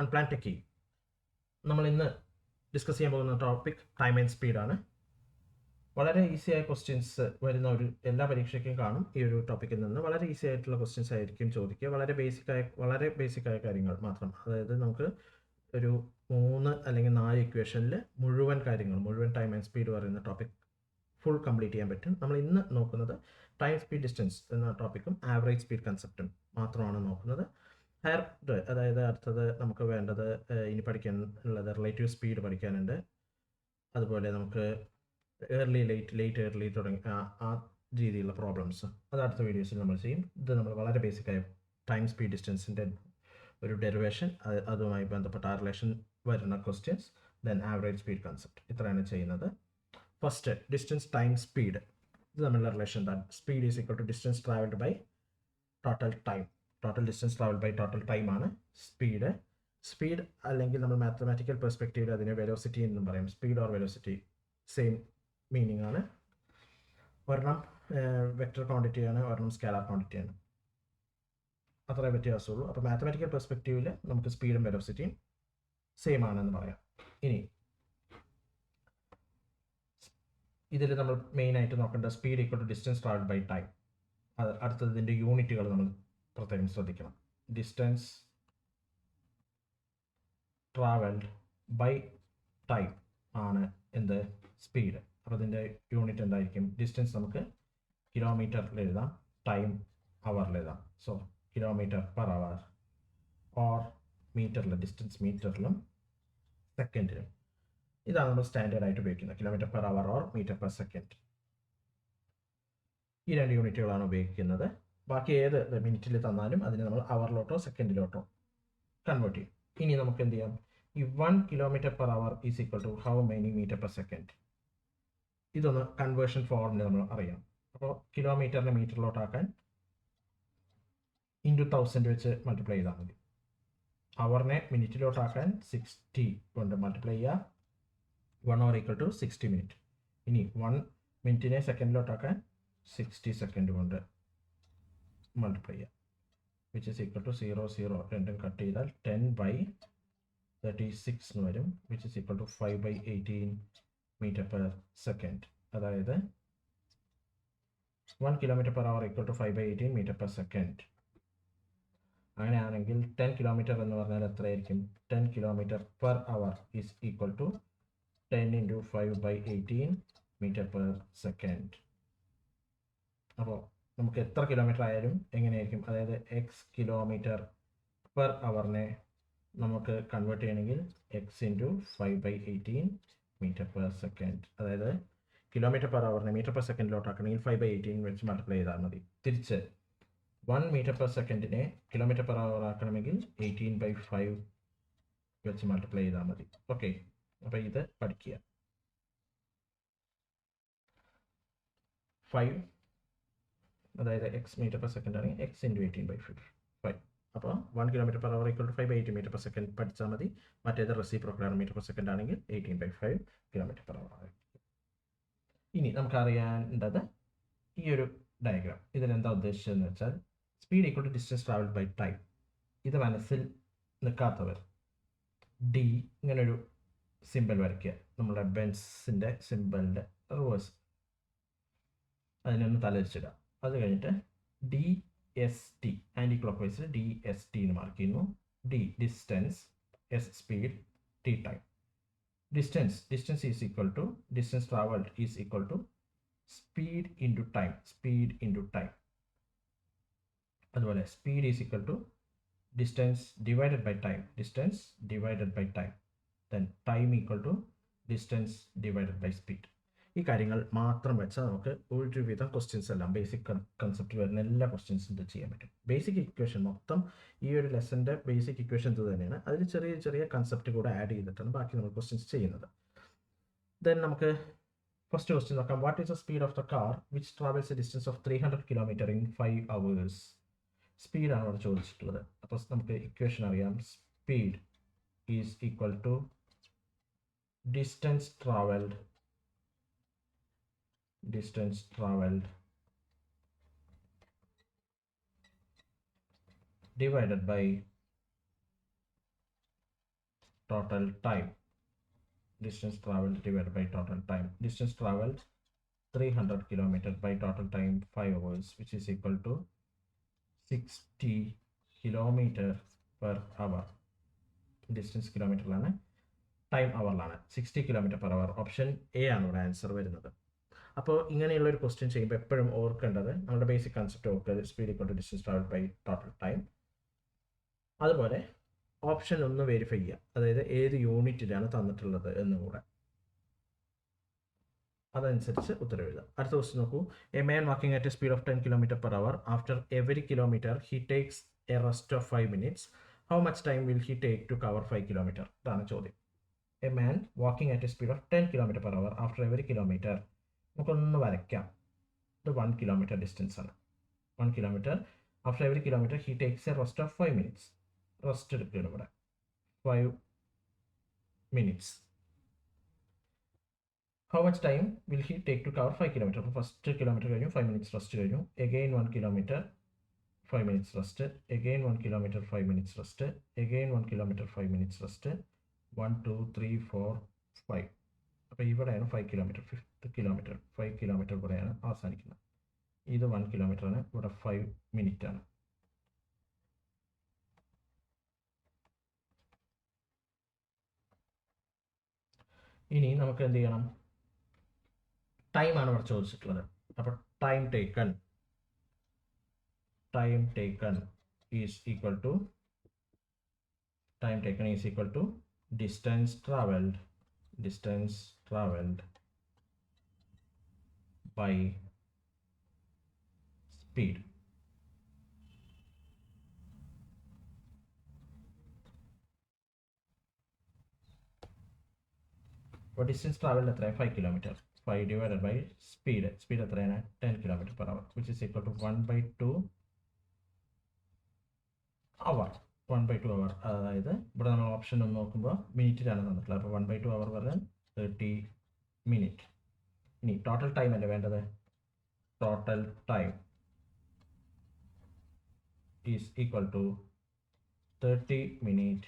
Unplanned Techie. നമ്മൾ ഇന്ന് discuss ചെയ്യാൻ പോകുന്ന ടോപ്പിക് ടൈം ആൻഡ് സ്പീഡാണ്. വളരെ ഈസി ആയ ക്വസ്റ്റ്യൻസ് വരുന്ന എല്ലാ പരീക്ഷയ്ക്കും കാണും. ഈ ഒരു ടോപ്പിക്കിൽ നിന്ന് വളരെ ഈസി ആയിട്ടുള്ള ക്വസ്റ്റ്യൻസ് ആയിരിക്കും ചോദിക്കുക. വളരെ ബേസിക് ആയ കാര്യങ്ങൾ മാത്രം. അതായത് നമുക്ക് ഒരു 3 അല്ലെങ്കിൽ 4 ഇക്വേഷനിൽ മുഴുവൻ ടൈം ആൻഡ് സ്പീഡ് പറയുന്ന ടോപ്പിക് ഫുൾ കംപ്ലീറ്റ് ചെയ്യാൻ പറ്റും. നമ്മൾ ഇന്ന് നോക്കുന്നത് ടൈം സ്പീഡ് ഡിസ്റ്റൻസ് എന്ന ടോപ്പിക്കും ആവറേജ് സ്പീഡ് കൺസെപ്റ്റും മാത്രമാണ് നോക്കുന്നത്. അതായത് അടുത്തത് നമുക്ക് വേണ്ടത് ഇനി പഠിക്കാനുള്ളത് റിലേറ്റീവ് സ്പീഡ് പഠിക്കാനുണ്ട്. അതുപോലെ നമുക്ക് ഏർലി ലേറ്റ് തുടങ്ങി ആ രീതിയിലുള്ള പ്രോബ്ലംസ് അത് അടുത്ത വീഡിയോസിൽ നമ്മൾ ചെയ്യും. ഇത് നമ്മൾ വളരെ ബേസിക്കായ ടൈം സ്പീഡ് ഡിസ്റ്റൻസിൻ്റെ ഒരു ഡെറിവേഷൻ, അതുമായി ബന്ധപ്പെട്ട ആ റിലേഷൻ വരുന്ന questions, then average speed concept, ഇത്രയാണ് ചെയ്യുന്നത്. First distance time speed. ഇത് തമ്മിലുള്ള റിലേഷൻ എന്താണ്? Speed is equal to distance travelled by total time. Total distance travelled by total time ആണ് സ്പീഡ്. അല്ലെങ്കിൽ നമ്മൾ മാത്തമാറ്റിക്കൽ പെർസ്പെക്റ്റീവിൽ അതിനെ വെലോസിറ്റി എന്നും പറയും. Speed or velocity same meaning ആണ്. ഒരെണ്ണം വെക്റ്റർ ക്വാണ്ടിറ്റിയാണ്, ഒരെണ്ണം സ്കാലാർ ക്വാണ്ടിറ്റിയാണ്. അത്രേ വ്യത്യാസമുള്ളൂ. അപ്പോൾ മാത്തമാറ്റിക്കൽ പെർസ്പെക്റ്റീവിൽ നമുക്ക് സ്പീഡും വെലോസിറ്റിയും സെയിം ആണെന്ന് പറയാം. ഇനി ഇതിൽ നമ്മൾ മെയിനായിട്ട് നോക്കേണ്ട speed equal to distance travelled by time. അടുത്തതിൻ്റെ യൂണിറ്റുകൾ നമ്മൾ പ്രത്യേകം ശ്രദ്ധിക്കണം. ഡിസ്റ്റൻസ് ട്രാവൽഡ് ബൈ ടൈം ആണ് എന്ത്? സ്പീഡ്. അപ്പോൾ ഇതിൻ്റെ യൂണിറ്റ് എന്തായിരിക്കും? ഡിസ്റ്റൻസ് നമുക്ക് കിലോമീറ്ററിൽ എഴുതാം, ടൈം അവറിൽ എഴുതാം. So kilometre per hour, or മീറ്ററിൽ ഡിസ്റ്റൻസ് മീറ്ററിലും സെക്കൻഡിലും. ഇതാണ് നമ്മൾ സ്റ്റാൻഡേർഡ് ആയിട്ട് ഉപയോഗിക്കുന്നത്, kilometre per hour or metre per second. ഈ 2 യൂണിറ്റുകളാണ് ഉപയോഗിക്കുന്നത്. ബാക്കി ഏത് മിനിറ്റിൽ തന്നാലും അതിനെ നമ്മൾ അവറിലോട്ടോ സെക്കൻഡിലോട്ടോ കൺവേർട്ട് ചെയ്യും. ഇനി നമുക്ക് എന്ത് ചെയ്യാം? ഈ 1 kilometre per hour is equal to how many metre per second. ഇതൊന്ന് കൺവേർഷൻ ഫോർമുല നമ്മൾ അറിയാം. അപ്പോൾ കിലോമീറ്ററിനെ മീറ്ററിലോട്ടാക്കാൻ ഇൻറ്റു 1000 വെച്ച് മൾട്ടിപ്ലൈ ചെയ്താൽ മതി. അവറിനെ മിനിറ്റിലോട്ടാക്കാൻ 60 കൊണ്ട് മൾട്ടിപ്ലൈ ചെയ്യുക. 1 hour ഈക്വൽ ടു 60 മിനിറ്റ്. ഇനി 1 മിനിറ്റിനെ സെക്കൻഡിലോട്ടാക്കാൻ 60 സെക്കൻഡ് കൊണ്ട് മൾട്ടിപ്ലൈ ചെയ്യുക, വിച്ച് ഇസ് ഈക്വൽ ടു 0 രണ്ടും കട്ട് ചെയ്താൽ 10/36 എന്ന് വരും, which is equal to 5/18 metre per second. അതായത് 1 kilometre per hour equal to 5/18 metre per second. അങ്ങനെയാണെങ്കിൽ 10 കിലോമീറ്റർ എന്ന് പറഞ്ഞാൽ എത്രയായിരിക്കും? 10 kilometre per hour is equal to 10 × 5/18 metre per second. അപ്പോൾ നമുക്ക് എത്ര കിലോമീറ്റർ ആയാലും എങ്ങനെയായിരിക്കും? അതായത് എക്സ് കിലോമീറ്റർ പെർ അവറിനെ നമുക്ക് കൺവേർട്ട് ചെയ്യണമെങ്കിൽ എക്സ് × 5/18 മീറ്റർ പെർ സെക്കൻഡ്. അതായത് കിലോമീറ്റർ പെർ അവറിനെ മീറ്റർ പെർ സെക്കൻഡിലോട്ടാക്കണമെങ്കിൽ 5/18 വെച്ച് മൾട്ടിപ്ലൈ ചെയ്താൽ മതി. തിരിച്ച് 1 മീറ്റർ പെർ സെക്കൻഡിനെ കിലോമീറ്റർ പെർ അവർ ആക്കണമെങ്കിൽ 18/5 വെച്ച് മൾട്ടിപ്ലൈ ചെയ്താൽ മതി. ഓക്കെ, അപ്പോൾ ഇത് പഠിക്കുക. 5 അതായത് എക്സ് മീറ്റർ പെർ സെക്കൻഡ് ആണെങ്കിൽ എക്സ് × 18/5. അപ്പോൾ 1 kilometre per hour equal to 5/18 metre per second പഠിച്ചാൽ മതി. മറ്റേത് റെസിപ്രോക്കലാണ്, മീറ്റർ പെർ സെക്കൻഡ് ആണെങ്കിൽ 18/5 കിലോമീറ്റർ പെർ അവർ ആയി. ഇനി നമുക്കറിയേണ്ടത് ഈ ഒരു ഡയഗ്രാം. ഇതിനെന്താ ഉദ്ദേശിച്ചതെന്ന് വെച്ചാൽ speed equal to distance travelled by time. ഇത് മനസ്സിൽ നിൽക്കാത്തവർ ഡി ഇങ്ങനൊരു സിമ്പിൾ വരയ്ക്കുക. നമ്മുടെ ബെൻസിൻ്റെ സിമ്പിളിൻ്റെ റിവേഴ്സ് അതിനൊന്ന് തലവെച്ചിടുക. അത് കഴിഞ്ഞിട്ട് DST ആൻറ്റി ക്ലോക്ക് വൈസിൽ DST എന്ന് മാർക്ക് ചെയ്യുന്നു. D distance, S speed, T time. Distance is equal to distance travelled is equal to speed into time. അതുപോലെ speed is equal to distance divided by time. Then time equal to distance divided by speed. ഈ കാര്യങ്ങൾ മാത്രം വെച്ചാൽ നമുക്ക് ഒരുവിധം questions എല്ലാം basic concept വരുന്ന എല്ലാ ക്വസ്റ്റ്യൻസും ഇത് ചെയ്യാൻ പറ്റും. ബേസിക് ഇക്വേഷൻ മൊത്തം ഈ ഒരു ലെസൻ്റെ ബേസിക് ഇക്വേഷൻ ഇത് തന്നെയാണ്. അതിൽ ചെറിയ കൺസെപ്റ്റ് കൂടെ ആഡ് ചെയ്തിട്ടാണ് ബാക്കി നമ്മൾ ക്വസ്റ്റ്യൻസ് ചെയ്യുന്നത്. ദെൻ നമുക്ക് ഫസ്റ്റ് ക്വസ്റ്റ്യൻ നോക്കാം. What is the speed of the car which travels a distance of 300 kilometre in 5 hours? സ്പീഡാണ് അവിടെ ചോദിച്ചിട്ടുള്ളത്. അപ്പോൾ നമുക്ക് ഇക്വേഷൻ അറിയാം. Speed is equal to distance travelled divided by total time, distance traveled divided by total time. Distance traveled 300 kilometer by total time 5 hours, which is equal to 60 kilometer per hour. Distance കിലോമീറ്ററിലാണ്, time അവറിലാണ്. 60 km/h. Option A ആണ് ഇവിടെ answer വരുന്നത്. അപ്പോൾ ഇങ്ങനെയുള്ള ഒരു question ചെയ്യുമ്പോൾ എപ്പോഴും ഓർക്കേണ്ടത് നമ്മുടെ ബേസിക് കൺസെപ്റ്റ് ഓർക്കുക, speed equal to distance travel by total time. അതുപോലെ ഓപ്ഷൻ ഒന്ന് വെരിഫൈ ചെയ്യുക, അതായത് ഏത് യൂണിറ്റിലാണ് തന്നിട്ടുള്ളത് എന്നും കൂടെ, അതനുസരിച്ച് ഉത്തരവെഴുതുക. അടുത്ത ക്വസ്റ്റ്യൻ നോക്കൂ. A man walking at a speed of 10 km/h. After every kilometre he takes a rest of 5 minutes. How much time will he take to cover 5 km? ഇതാണ് ചോദ്യം. A man walking at a speed of 10 km/h. After every kilometre, നമുക്കൊന്ന് വരയ്ക്കാം. ഇത് 1 kilometer distance ആണ്. 1 kilometer. After every kilometre he takes a rest of 5 minutes. Rest എടുക്കുകയാണ് ഇവിടെ, 5 minutes. How much time will he take to cover 5 km? അപ്പോൾ first kilometre കഴിഞ്ഞു, 5 minutes rest കഴിഞ്ഞു. Again 1 kilometer, 5 minutes rest. Again 1 kilometer, 5 minutes rest. Again 1 kilometer, 5 minutes rest. 1 2 3 4 5. അപ്പോൾ ഇവിടെയാണ് 5 kilometer, 5th kilometer, 5 kilometer ഇവിടെയാണ് അവസാനിക്കുന്നത്. ഇത് 1 kilometer ആണ്, ഇവിടെ 5 minutes ആണ്. ഇനി നമുക്ക് എന്ത് ചെയ്യണം? ടൈമാണ് ഇവിടെ ചോദിച്ചിട്ടുള്ളത്. അപ്പോൾ time taken is equal to distance travelled by speed. അപ്പോൾ ഡിസ്റ്റൻസ് ട്രാവൽഡ് എത്രയാണ്? 5 km. 5 divided by speed എത്രയാണ്? 10 km/h, which is equal to 1/2 hour. 1/2 hour, അതായത് ഇവിടെ നമ്മൾ ഓപ്ഷൻ ഒന്ന് നോക്കുമ്പോൾ മിനിറ്റിലാണ് തന്നിട്ടുള്ളത്. അപ്പോൾ 1/2 hour പറഞ്ഞാൽ 30 minutes. ഇനി ടോട്ടൽ ടൈം അല്ലേ വേണ്ടത്? Total time is equal to 30 minutes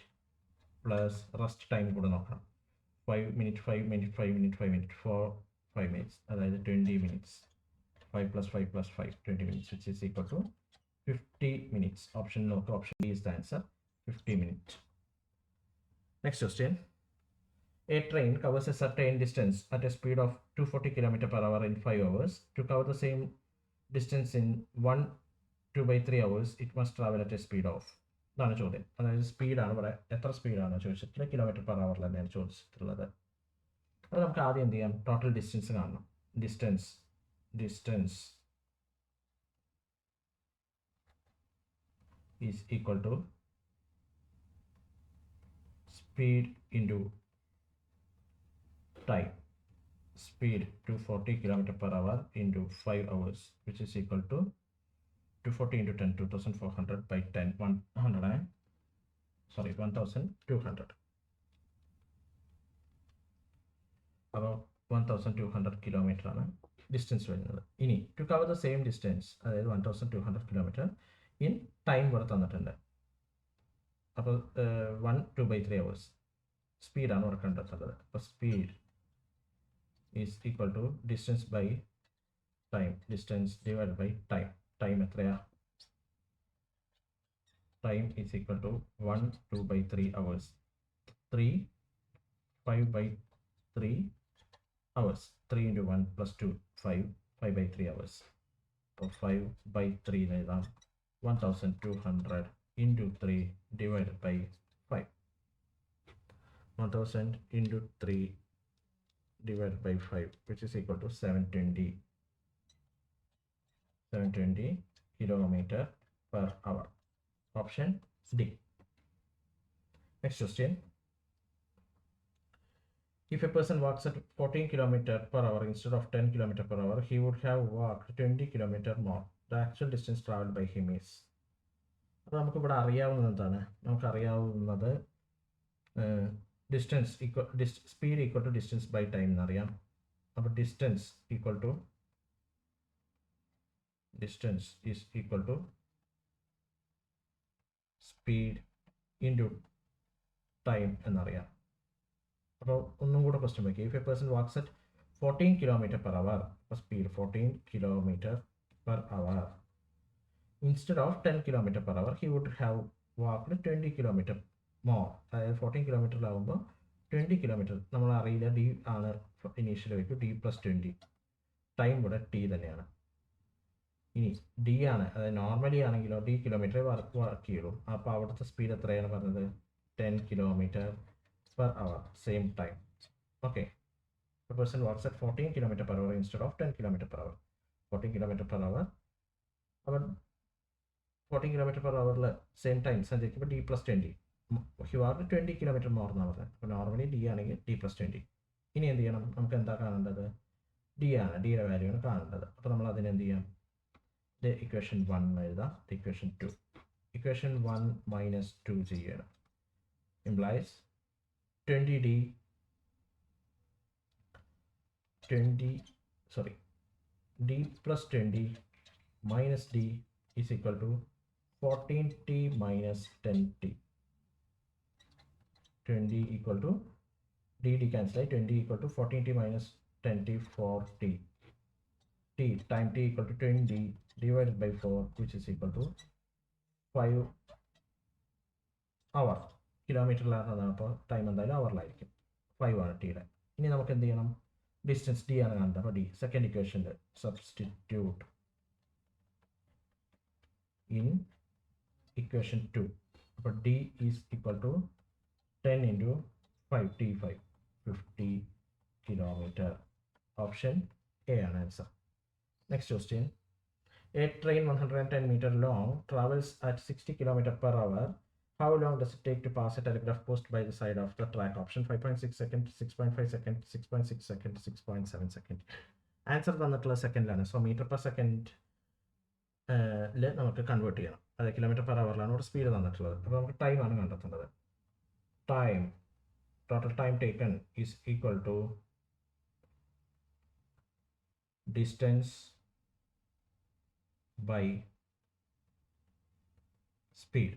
plus rest time കൂടെ നോക്കണം. 5 minutes, 5 minutes, 5 minutes, 5 minutes, 5 minutes, അതായത് 20 minutes. 5 plus 5 plus 5, 20 minutes, which is equal to 50 minutes. Option D is the answer, 50 minutes. Next question. A train covers a certain distance at a speed of 240 km/h in 5 hours. To cover the same distance in 2/3 hours, it must travel at a speed of. ഇതാണ് ചോദ്യം. അതായത് സ്പീഡാണ് ഇവിടെ, എത്ര സ്പീഡാണ് ചോദിച്ചിട്ടുള്ളത്? km/h തന്നെയാണ് ചോദിച്ചിട്ടുള്ളത്. അത് നമുക്ക് ആദ്യം എന്ത് ചെയ്യാം? ടോട്ടൽ ഡിസ്റ്റൻസ് കാണണം. Distance is equal to speed into time. Speed 240 km/h into 5 hours, which is equal to 240 into 10, 2400 by 10, 1200. അപ്പോൾ 1200 കിലോമീറ്റർ ആണ് ഡിസ്റ്റൻസ് വരുന്നത്. ഇനി to cover the same distance, അതായത് 1200 കിലോമീറ്റർ ഇൻ ടൈം ഇവിടെ തന്നിട്ടുണ്ട്. അപ്പോൾ 2/3 hours സ്പീഡാണ് ഇവിടെ കണ്ടെത്തേണ്ടത്. അപ്പോൾ speed is equal to distance by time. Distance divide by time. Time എത്രയാ? Time is equal to 1 2/3 hours. 3 5/3 hours. 3 into 1 plus 2 5 5/3 hours. അപ്പോൾ 5/3 എഴുതാം. 1200 into 3 divided by 5. 1000 into 3 divided by 5, which is equal to 720 km/h. Option D. Next question. If a person walks at 14 km/h instead of 10 km/h, he would have walked 20 km more. The actual distance traveled by him is. അപ്പോൾ നമുക്കിവിടെ അറിയാവുന്നത് എന്താണ്? നമുക്കറിയാവുന്നത് speed equal to distance by time എന്നറിയാം. അപ്പോൾ distance is equal to speed into time എന്നറിയാം. അപ്പോൾ ഒന്നും കൂടെ ക്വസ്റ്റ്യൻ വയ്ക്കുക. If a person walks at 14 km/h, അപ്പോൾ speed 14 km/h, instead of 10 km/h he would have walked 20 km more. അതായത് 14 കിലോമീറ്ററിലാവുമ്പോൾ 20 kilometre നമ്മൾ അറിയില്ല, ഡി ആണ് ഇനീഷ്യൽ വയ്ക്കും, ഡി പ്ലസ് 20, ടൈം ഇവിടെ ടി തന്നെയാണ്. ഇനി ഡി ആണ്, അതായത് നോർമലി ആണെങ്കിലോ ഡി കിലോമീറ്റർ വർക്ക് ചെയ്യുള്ളൂ. അപ്പോൾ അവിടുത്തെ സ്പീഡ് എത്രയാണ് പറഞ്ഞത്? 10 km/h, same time. Okay, a person walks at 14 km/h instead of 10 km/h. 14 km/h, അപ്പോൾ 14 km/h സെയിം ടൈം സഞ്ചരിക്കുമ്പോൾ D plus 20, he walk 20 km more എന്നാണ് പറഞ്ഞത്. അപ്പോൾ നോർമലി ഡി ആണെങ്കിൽ ഡി പ്ലസ് 20. ഇനി എന്ത് ചെയ്യണം? നമുക്ക് എന്താ കാണേണ്ടത്? ഡി ആണ്, ഡിയുടെ വാല്യൂ ആണ് കാണേണ്ടത്. അപ്പോൾ നമ്മൾ അതിന് എന്ത് ചെയ്യാം? ഇക്വേഷൻ 1 എഴുതാം, ഇക്വേഷൻ 2. ഇക്വേഷൻ 1 മൈനസ് 2 ചെയ്യണം. Implies 20d d plus 20 minus d is equal to 14t minus 10t. 20 equal to d cancel, 20 equal to 14t minus 10t, 4t. Time t equal to 20 divided by 4, which is equal to 5 hour. കിലോമീറ്ററിലാണ്, അപ്പോൾ time എന്തായാലും അവറിലായിരിക്കും. 5 ആണ് ടിയുടെ. ഇനി നമുക്ക് എന്ത് ചെയ്യണം? Distance D ആണ് കാണേണ്ടത്. അപ്പോൾ ഡി സെക്കൻഡ് ഇക്വേഷനിൽ സബ്സ്റ്റിറ്റ്യൂട്ട് ഇൻ ഇക്വേഷൻ 2. അപ്പോൾ D is equal to 10 into 5, t5, 50 km. Option A ആണ് answer. Next question. A train 110 meter long travels at 60 km/h. How long does it take to pass a telegraph post by the side of the track? Option 5.6 seconds, 6.5 seconds, 6.6 seconds, 6.7 seconds. Answer തന്നിട്ടുള്ള സെക്കൻഡിലാണ്. So metre per second നമുക്ക് convert ചെയ്യണം. അത് km/h ഇവിടെ speed തന്നിട്ടുള്ളത്. അപ്പോൾ നമുക്ക് ടൈമാണ് കണ്ടെത്തേണ്ടത്. Time, total time taken is equal to distance by speed.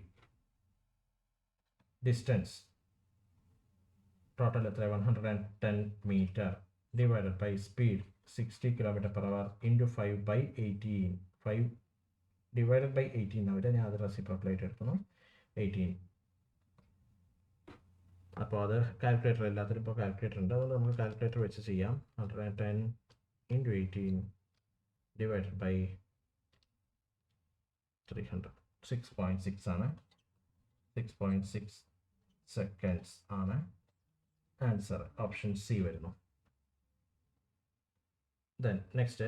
Distance total എത്ര? 110 meter divided by speed 60 km/h into 5 by 18. 5 divided by 18 അവിടെ ഞാൻ അത് റെസിപ്രോക്കലായിട്ട് എടുക്കുന്നു, 18. അപ്പോൾ അത് കാൽക്കുലേറ്റർ എല്ലാത്തിലും ഇപ്പോൾ കാൽക്കുലേറ്റർ ഉണ്ട്, അതുകൊണ്ട് നമുക്ക് കാൽക്കുലേറ്റർ വെച്ച് ചെയ്യാം. 110 into 18 divided by 300, 6.6 ആണ്. 6.6 seconds ആണ് ആൻസർ. ഓപ്ഷൻ സി വരുന്നു. Then next,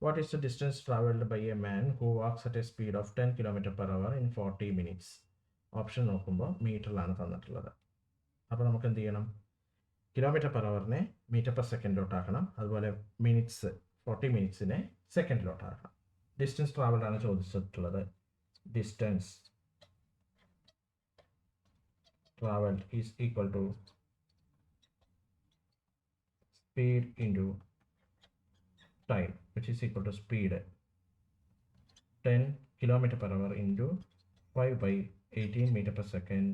what is the distance traveled by a man who walks at a speed of 10 km/h in 40 minutes? Option നോക്കുമ്പോൾ മീറ്ററിലാണ് തന്നിട്ടുള്ളത്. അപ്പോൾ നമുക്ക് എന്ത് ചെയ്യണം? km/h മീറ്റർ പെർ സെക്കൻഡിലോട്ടാക്കണം. അതുപോലെ മിനിറ്റ്സ് 40 മിനിറ്റ്സിനെ സെക്കൻഡിലോട്ടാക്കണം. ഡിസ്റ്റൻസ് ട്രാവൽഡ് ആണ് ചോദിച്ചിട്ടുള്ളത്. Distance traveled is equal to speed into time, which is equal to speed 10 km/h into 5 by 18 meter per second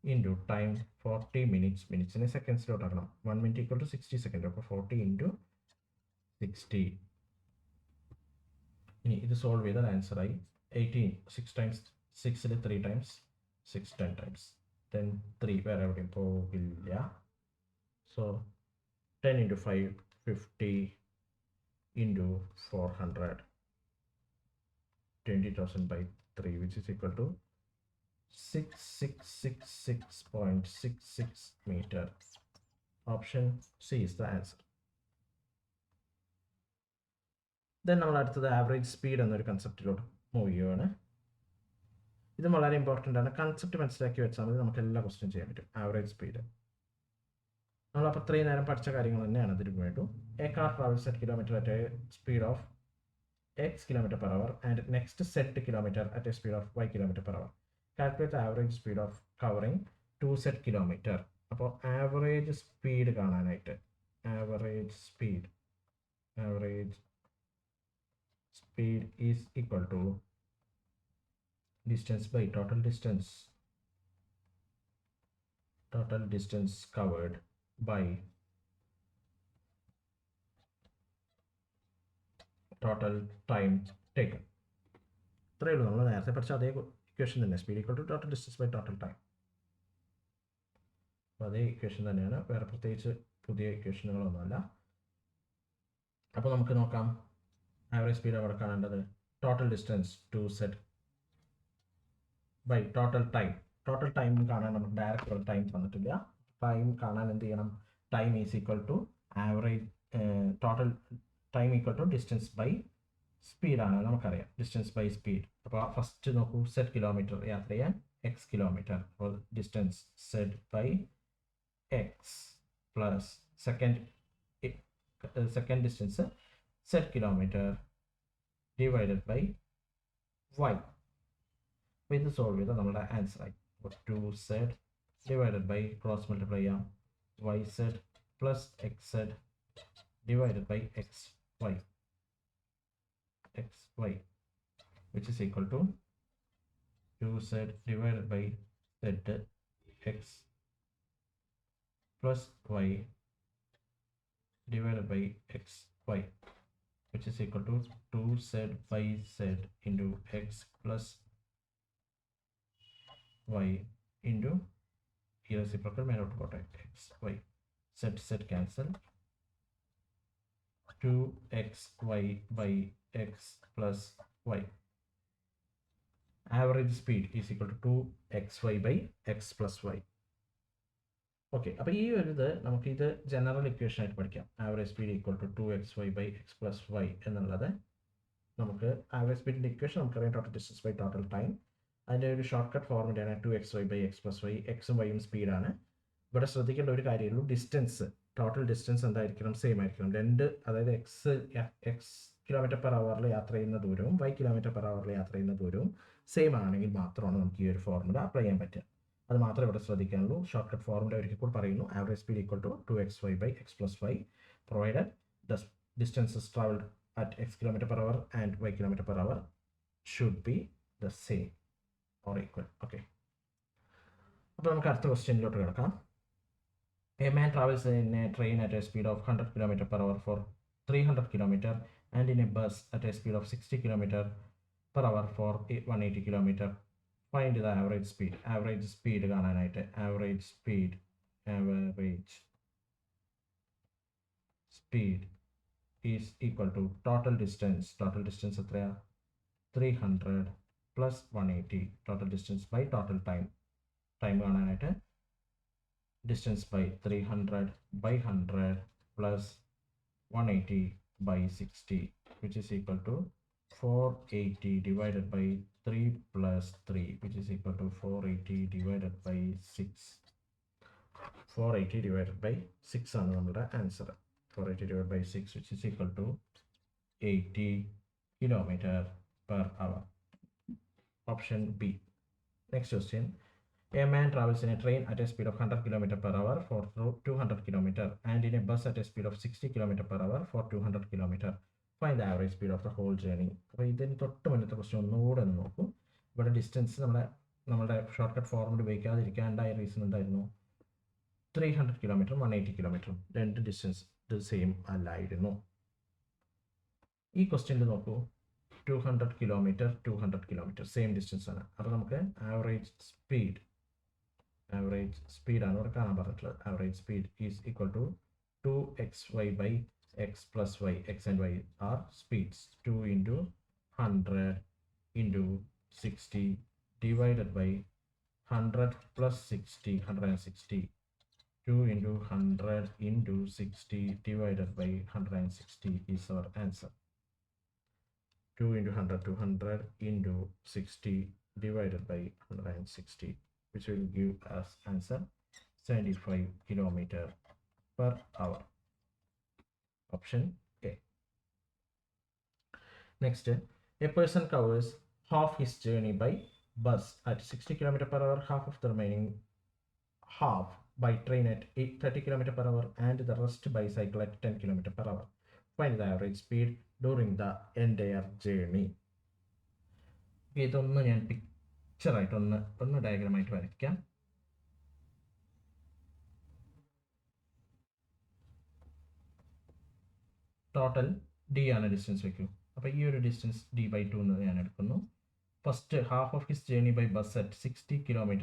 into time 40 minutes. Minutes in a seconds lot ആക്കണം. 1 minute equal to 60 seconds. അപ്പോൾ 40 into 60. ഇനി ഇത് solve ചെയ്താൽ answer ആയി 18. 6 times 6 3 times 6 10 times. Then 3 വേറെ എവിടെയും പോകില്ല. So 10 into 5 50 into 400, 20,000 by 3, which is equal to 6666.66 meter. Option C is the answer. Then നമ്മൾ അടുത്തത് ആവറേജ് സ്പീഡ് എന്നൊരു കൺസെപ്റ്റിലോട്ട് മൂവ് ചെയ്യുകയാണ്. ഇത് വളരെ ഇമ്പോർട്ടൻ്റ് ആണ്. കൺസെപ്റ്റ് മനസ്സിലാക്കി വെച്ചാൽ മതി, നമുക്ക് എല്ലാ ക്വസ്റ്റ്യൻ ചെയ്യാൻ പറ്റും. ആവറേജ് സ്പീഡ് നമ്മളപ്പോൾ ഇത്രയും നേരം പഠിച്ച കാര്യങ്ങൾ തന്നെയാണ് ഇതിന് വേണ്ടു. A car travels at kilometre at a speed of x km/h and next set kilometer at a speed of y km/h. Calculate the average speed of covering 2 set kilometer. അപ്പോൾ average speed കാണാനായിട്ട് average speed is equal to distance by total distance total distance covered by total time taken. ഇത്രയേ ഉള്ളൂ. നമ്മൾ നേരത്തെ പഠിച്ച അതേ equation തന്നെ, speed equal to total distance by total time. അപ്പോൾ അതേ ഇക്വേഷൻ തന്നെയാണ്, വേറെ പ്രത്യേകിച്ച് പുതിയ ഇക്വേഷനുകളൊന്നുമല്ല. അപ്പോൾ നമുക്ക് നോക്കാം ആവറേജ് സ്പീഡ് അവിടെ കാണേണ്ടത് total distance to set by total time. Total time കാണാൻ നമുക്ക് ഡയറക്റ്റ് ടൈം തന്നിട്ടില്ല. ടൈം കാണാൻ എന്ത് ചെയ്യണം? Time is equal to average total time equal to distance by സ്പീഡാണ് നമുക്കറിയാം, ഡിസ്റ്റൻസ് ബൈ സ്പീഡ്. അപ്പോൾ ഫസ്റ്റ് നോക്കൂ, സെറ്റ് കിലോമീറ്റർ യാത്ര ചെയ്യാൻ എക്സ് കിലോമീറ്റർ, അപ്പോൾ distance set by x plus second distance set kilometre divided by y. അപ്പോൾ ഇത് solve ചെയ്താൽ നമ്മുടെ ആൻസർ ആയി. അപ്പോൾ 2z divided by cross multiply ചെയ്യാം, yz plus xz divided by xy which is equal to 2z divided by z x plus y divided by xy which is equal to 2z by z into x plus y into reciprocal may not go x y z cancel, 2xy by x plus y. Average speed is equal to 2xy by x plus y. Okay, അപ്പോൾ ഈ ഒരു ഇത് നമുക്കിത് general equation ആയിട്ട് പഠിക്കാം. Average speed equal to 2xy by x plus y എന്നുള്ളത് നമുക്ക് average സ്പീഡിൻ്റെ ഇക്വേഷൻ നമുക്കറിയാം, total distance by total time. അതിൻ്റെ ഒരു ഷോർട്ട് കട്ട് ഫോർമുലയാണ് 2xy by x plus y. എക്സും വൈയും സ്പീഡാണ്. ഇവിടെ ശ്രദ്ധിക്കേണ്ട ഒരു കാര്യമുള്ളൂ, ഡിസ്റ്റൻസ്, ടോട്ടൽ ഡിസ്റ്റൻസ് എന്തായിരിക്കണം? സെയിം ആയിരിക്കണം. അതായത് എക്സ് കിലോമീറ്റർ പെർ അവറിൽ യാത്ര ചെയ്യുന്ന ദൂരവും വൈ കിലോമീറ്റർ പെർ അവറിൽ യാത്ര ചെയ്യുന്ന ദൂരവും സെയിം ആണെങ്കിൽ മാത്രമാണ് നമുക്ക് ഈ ഒരു ഫോർമുല അപ്ലൈ ചെയ്യാൻ പറ്റുക. അത് മാത്രമേ ഇവിടെ ശ്രദ്ധിക്കാനുള്ളൂ. ഷോർട്ട് കട്ട് ഫോർമുല ഒരിക്കൽ കൂടി പറയുന്നു. Average speed equal to 2xy by x plus y provided the distances travelled at x kilometre per hour and y kilometre per hour should be the same or equal. Okay, അപ്പോൾ നമുക്ക് അടുത്ത ക്വസ്റ്റ്യനിലോട്ട് കിടക്കാം. A man travels in a train at a speed of 100 km per hour for 300 km and in a bus at a speed of 60 km per hour for 180 km. Find the average speed. Average speed കാണാനായിട്ട് average speed is equal to total distance. Total distance എത്രയാ? 300 plus 180. Total distance by total time. Time കാണാനായിട്ട് distance by 300 by 100 plus 180 by 60 which is equal to 480 divided by 3 plus 3 which is equal to 480 divided by 6. 480 divided by 6 ആണ് നമ്മുടെ answer. 480 divided by 6 which is equal to 80 km per hour. Option B. Next question. A man travels in a train at a speed of 100 km per hour for 200 km and in a bus at a speed of 60 km per hour for 200 km. Find the average speed of the whole journey. അപ്പോൾ ഇതിന് തൊട്ട് മുന്നത്തെ question ഒന്നുകൂടെ ഒന്ന് നോക്കൂ. ഇവിടെ distance നമ്മുടെ short cut formula ഉപയോഗിക്കാതിരിക്കാണ്ടായ reason എന്തായിരുന്നു? 300 കിലോമീറ്ററും 180 കിലോമീറ്ററും രണ്ട് ഡിസ്റ്റൻസ് ഇത് സെയിം അല്ലായിരുന്നു. ഈ ക്വസ്റ്റ്യനിൽ നോക്കൂ, 200 കിലോമീറ്റർ 200 കിലോമീറ്റർ സെയിം ഡിസ്റ്റൻസ് ആണ്. അപ്പോൾ നമുക്ക് ആവറേജ് സ്പീഡാണ് ഇവിടെ കാണാൻ പറഞ്ഞിട്ടുള്ളത്. Average speed is equal to 2xy by x plus y. X and y are speeds. 2 into 100 into 60 divided by 100 plus 60, 160. 2 into 100 into 60 divided by 160 is our answer. 2 into 100, 200 into 60 divided by 160, which will give us answer 75 km per hour. Option A. Next, a person covers half his journey by bus at 60 km per hour, half of the remaining half by train at 30 km per hour, and the rest by cycle at 10 km per hour. Find the average speed during the entire journey. ഇതൊന്ന് ഞാൻ പിക്ചറായിട്ടൊന്ന് ഡയഗ്രമായിട്ട് വരയ്ക്കാം. Total d ആണ് distance വയ്ക്കൂ. അപ്പോൾ ഈ ഒരു ഡിസ്റ്റൻസ് d/2 എന്ന് ഞാൻ എടുക്കുന്നു. First half of his journey by bus at 60 km/h.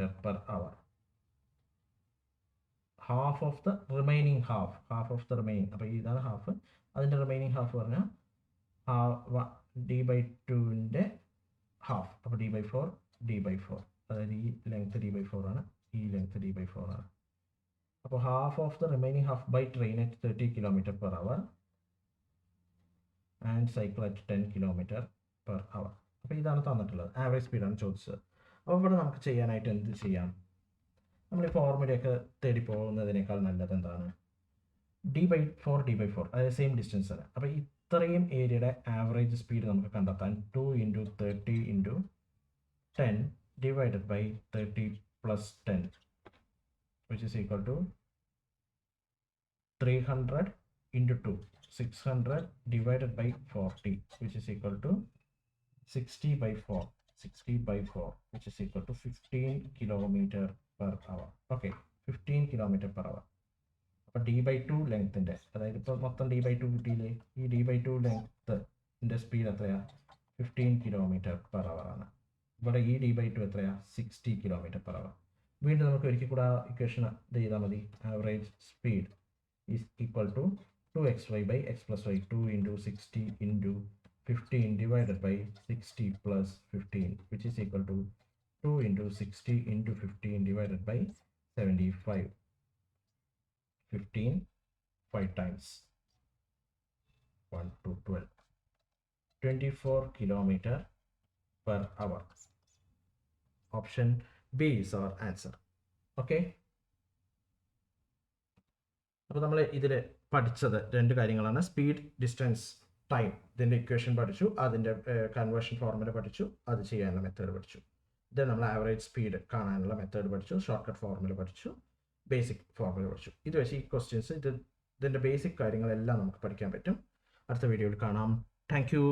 Half of the remaining half of the remaining, അപ്പോൾ ഇതാണ് ഹാഫ്, അതിൻ്റെ റിമൈനിങ് ഹാഫ് പറഞ്ഞാൽ d/2ൻ്റെ ഹാഫ്, അപ്പോൾ d/4, അതായത് ഈ ലെങ്ത് d/4 ആണ്, ഈ ലെങ്ത് d/4 ആണ്. അപ്പോൾ half of the remaining half by train at 30 km/h and cycle at 10 km/h. അപ്പോൾ ഇതാണ് തന്നിട്ടുള്ളത്, ആവറേജ് സ്പീഡാണ് ചോദിച്ചത്. അപ്പോൾ ഇവിടെ നമുക്ക് ചെയ്യാനായിട്ട് എന്ത് ചെയ്യാം? നമ്മൾ ഈ ഫോർമുലയൊക്കെ തേടി പോകുന്നതിനേക്കാൾ നല്ലത് എന്താണ്? d/4, അതായത് സെയിം ഡിസ്റ്റൻസ് ആണ്. അപ്പോൾ ഇത്രയും ഏരിയയുടെ ആവറേജ് സ്പീഡ് നമുക്ക് കണ്ടെത്താൻ 2 × 30 × 10 divided by 30 plus 10, which is equal to 300 into 2, 600 divided by 40, which is equal to 60/4, which is equal to 15 km/h. Okay, 15 km/h. അപ്പോൾ d/2 ലെങ്ത്തിൻ്റെ, അതായത് ഇപ്പോൾ മൊത്തം d/2 കിട്ടിയില്ലേ, ഈ d/2 ലെങ്ത്തിൻ്റെ സ്പീഡ് എത്രയാണ്? 15 km/h ആണ്. ഇവിടെ ഈ d/2 എത്രയാണ്? 60 km/h. വീണ്ടും നമുക്ക് ഒരിക്കൽ കൂടെ ഇക്വേഷൻ ഇത് ചെയ്താൽ മതി. Average speed is equal to 2xy by x plus y, 2 × 60 × 15 divided by 60 plus 15, which is equal to 2 × 60 × 15 divided by 75. 15 5 times 1 to 12, 24 km/h. Option B is our answer. Okay. അപ്പോൾ നമ്മൾ ഇതിൽ പഠിച്ചത് രണ്ട് കാര്യങ്ങളാണ്. Speed, distance, time. ഇതിൻ്റെ equation പഠിച്ചു, അതിൻ്റെ conversion formula പഠിച്ചു, അത് ചെയ്യാനുള്ള മെത്തേഡ് പഠിച്ചു. ഇത് നമ്മൾ ആവറേജ് സ്പീഡ് കാണാനുള്ള മെത്തേഡ് പഠിച്ചു, ഷോർട്ട് കട്ട് ഫോർമുല പഠിച്ചു, ബേസിക് ഫോർമുല പഠിച്ചു. ഇത് വെച്ച് ഈ ക്വസ്റ്റ്യൻസ് ഇതിൻ്റെ ബേസിക് കാര്യങ്ങളെല്ലാം നമുക്ക് പഠിക്കാൻ പറ്റും. അടുത്ത വീഡിയോയിൽ കാണാം. Thank you.